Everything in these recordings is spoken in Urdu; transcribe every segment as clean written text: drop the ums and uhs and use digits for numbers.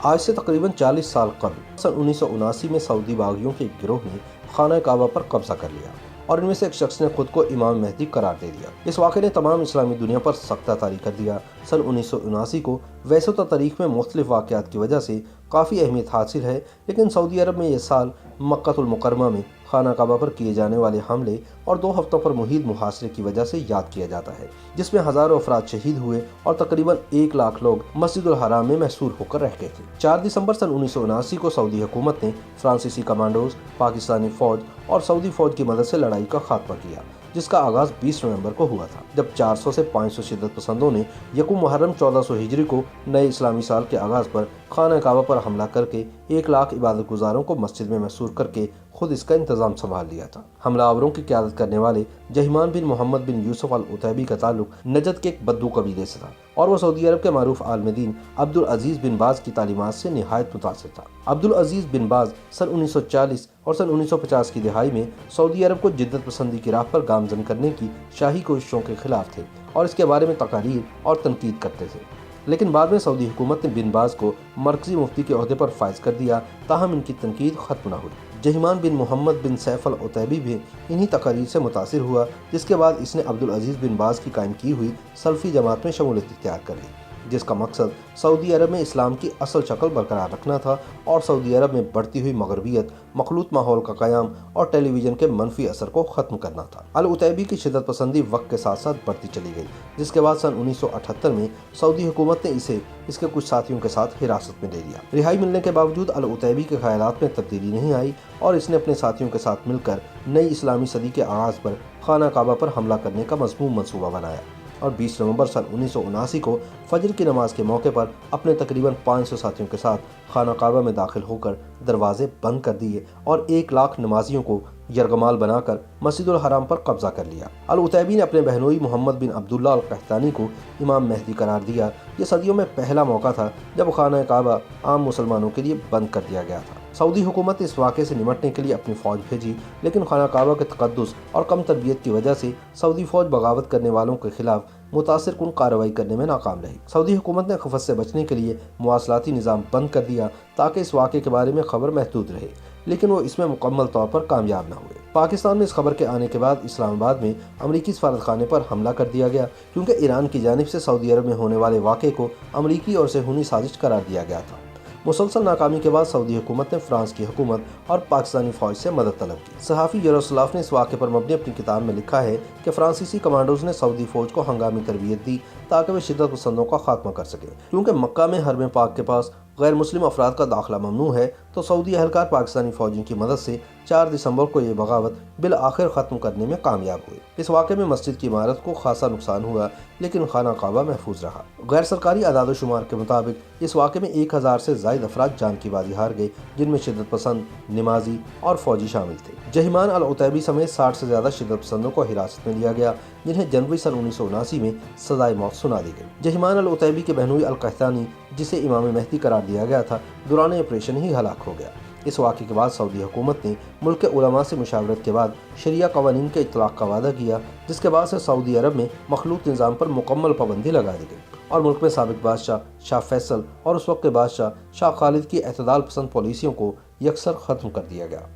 آج سے تقریباً 40 سال قبل سن 1979 میں سعودی باغیوں کے ایک گروہ نے خانہ کعبہ پر قبضہ کر لیا اور ان میں سے ایک شخص نے خود کو امام مہدی قرار دے دیا۔ اس واقعے نے تمام اسلامی دنیا پر سختہ طاری کر دیا۔ سن 1979 کو ویسے تو تاریخ میں مختلف واقعات کی وجہ سے کافی اہمیت حاصل ہے، لیکن سعودی عرب میں یہ سال مکہ المکرمہ میں خانہ کعبہ پر کیے جانے والے حملے اور 2 ہفتوں پر محیط محاصرے کی وجہ سے یاد کیا جاتا ہے، جس میں ہزاروں افراد شہید ہوئے اور تقریباً 1 لاکھ لوگ مسجد الحرام میں محصور ہو کر رہ گئے تھے۔ 4 دسمبر سن 1979 کو سعودی حکومت نے فرانسیسی کمانڈوز، پاکستانی فوج اور سعودی فوج کی مدد سے لڑائی کا خاتمہ کیا، جس کا آغاز 20 نومبر کو ہوا تھا، جب 400 سے 500 شدت پسندوں نے یکم محرم 1400 ہجری کو نئے اسلامی سال کے آغاز پر خانہ کعبہ پر حملہ کر کے 1 لاکھ عبادت گزاروں کو مسجد میں محصور کر کے خود اس کا انتظام سنبھال لیا تھا۔ حملہ آوروں کی قیادت کرنے والے جہیمان بن محمد بن یوسف العتیبی کا تعلق نجد کے ایک بدو قبیلے سے تھا اور وہ سعودی عرب کے معروف عالم دین عبدالعزیز بن باز کی تعلیمات سے نہایت متاثر تھا۔ عبدالعزیز بن باز سن 1940 اور سن 1950 کی دہائی میں سعودی عرب کو جدت پسندی کی راہ پر گامزن کرنے کی شاہی کوششوں کے خلاف تھے اور اس کے بارے میں تقاریر اور تنقید کرتے تھے، لیکن بعد میں سعودی حکومت نے بن باز کو مرکزی مفتی کے عہدے پر فائز کر دیا، تاہم ان کی تنقید ختم نہ ہوئی۔ جہیمان بن محمد بن سیف العتیبی بھی انہی تقاریر سے متاثر ہوا، جس کے بعد اس نے عبدالعزیز بن باز کی قائم کی ہوئی سلفی جماعت میں شمولیت اختیار کر لی، جس کا مقصد سعودی عرب میں اسلام کی اصل شکل برقرار رکھنا تھا اور سعودی عرب میں بڑھتی ہوئی مغربیت، مخلوط ماحول کا قیام اور ٹیلی ویژن کے منفی اثر کو ختم کرنا تھا۔ العتیبی کی شدت پسندی وقت کے ساتھ ساتھ بڑھتی چلی گئی، جس کے بعد سن 1978 میں سعودی حکومت نے اسے اس کے کچھ ساتھیوں کے ساتھ حراست میں لے لیا۔ رہائی ملنے کے باوجود العتیبی کے خیالات میں تبدیلی نہیں آئی اور اس نے اپنے ساتھیوں کے ساتھ مل کر نئی اسلامی صدی کے آغاز پر خانہ کعبہ پر حملہ کرنے کا مذموم منصوبہ بنایا اور 20 نومبر سن 1979 کو فجر کی نماز کے موقع پر اپنے تقریباً 500 ساتھیوں کے ساتھ خانہ کعبہ میں داخل ہو کر دروازے بند کر دیے اور 1 لاکھ نمازیوں کو یرغمال بنا کر مسجد الحرام پر قبضہ کر لیا۔ العتیبی نے اپنے بہنوئی محمد بن عبداللہ القحطانی کو امام مہدی قرار دیا۔ یہ صدیوں میں پہلا موقع تھا جب خانہ کعبہ عام مسلمانوں کے لیے بند کر دیا گیا تھا۔ سعودی حکومت نے اس واقعے سے نمٹنے کے لیے اپنی فوج بھیجی، لیکن خانہ کعبہ کے تقدس اور کم تربیت کی وجہ سے سعودی فوج بغاوت کرنے والوں کے خلاف متاثر کن کارروائی کرنے میں ناکام رہی۔ سعودی حکومت نے خفت سے بچنے کے لیے مواصلاتی نظام بند کر دیا تاکہ اس واقعے کے بارے میں خبر محدود رہے، لیکن وہ اس میں مکمل طور پر کامیاب نہ ہوئے۔ پاکستان میں اس خبر کے آنے کے بعد اسلام آباد میں امریکی سفارت خانے پر حملہ کر دیا گیا، کیونکہ ایران کی جانب سے سعودی عرب میں ہونے والے واقعے کو امریکی اور صہیونی سازش قرار دیا گیا تھا۔ مسلسل ناکامی کے بعد سعودی حکومت نے فرانس کی حکومت اور پاکستانی فوج سے مدد طلب کی۔ صحافی یروسلاف نے اس واقعے پر مبنی اپنی کتاب میں لکھا ہے کہ فرانسیسی کمانڈوز نے سعودی فوج کو ہنگامی تربیت دی تاکہ وہ شدت پسندوں کا خاتمہ کر سکیں۔ کیونکہ مکہ میں حرم پاک کے پاس غیر مسلم افراد کا داخلہ ممنوع ہے، تو سعودی اہلکار پاکستانی فوجیوں کی مدد سے 4 دسمبر کو یہ بغاوت بالآخر ختم کرنے میں کامیاب ہوئی۔ اس واقعے میں مسجد کی عمارت کو خاصا نقصان ہوا، لیکن خانہ کعبہ محفوظ رہا۔ غیر سرکاری اعداد و شمار کے مطابق اس واقعے میں 1000 سے زائد افراد جان کی بازی ہار گئے، جن میں شدت پسند، نمازی اور فوجی شامل تھے۔ جہیمان العتیبی سمیت 60 سے زیادہ شدت پسندوں کو حراست میں لیا گیا، جنہیں جنوری سن 1979 میں سزائے موت سنا دی گئی۔ جہیمان العتیبی کے بہنوئی القحطانی، جسے امام مہدی قرار دیا گیا تھا، دوران آپریشن ہی ہلاک ہو گیا۔ اس واقعے کے بعد سعودی حکومت نے ملک کے علماء سے مشاورت کے بعد شریعہ قوانین کے اطلاق کا وعدہ کیا، جس کے بعد سے سعودی عرب میں مخلوط نظام پر مکمل پابندی لگا دی گئی اور ملک میں سابق بادشاہ شاہ فیصل اور اس وقت کے بادشاہ شاہ خالد کی اعتدال پسند پالیسیوں کو یکسر ختم کر دیا گیا۔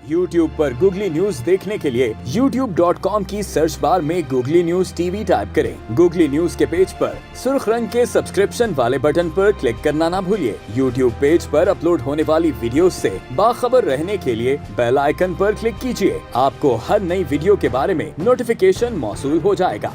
YouTube پر گوگلی نیوز دیکھنے کے لیے youtube.com کی سرچ بار میں googly news T V type کریں۔ گوگلی نیوز کے پیج پر سرخ رنگ کے سبسکرپشن والے بٹن پر کلک کرنا نہ بھولیے۔ YouTube پیج پر اپلوڈ ہونے والی ویڈیوز سے باخبر رہنے کے لیے بیل آئیکن پر کلک کیجیے۔ آپ کو ہر نئی ویڈیو کے بارے میں نوٹیفیکیشن موصول ہو جائے گا۔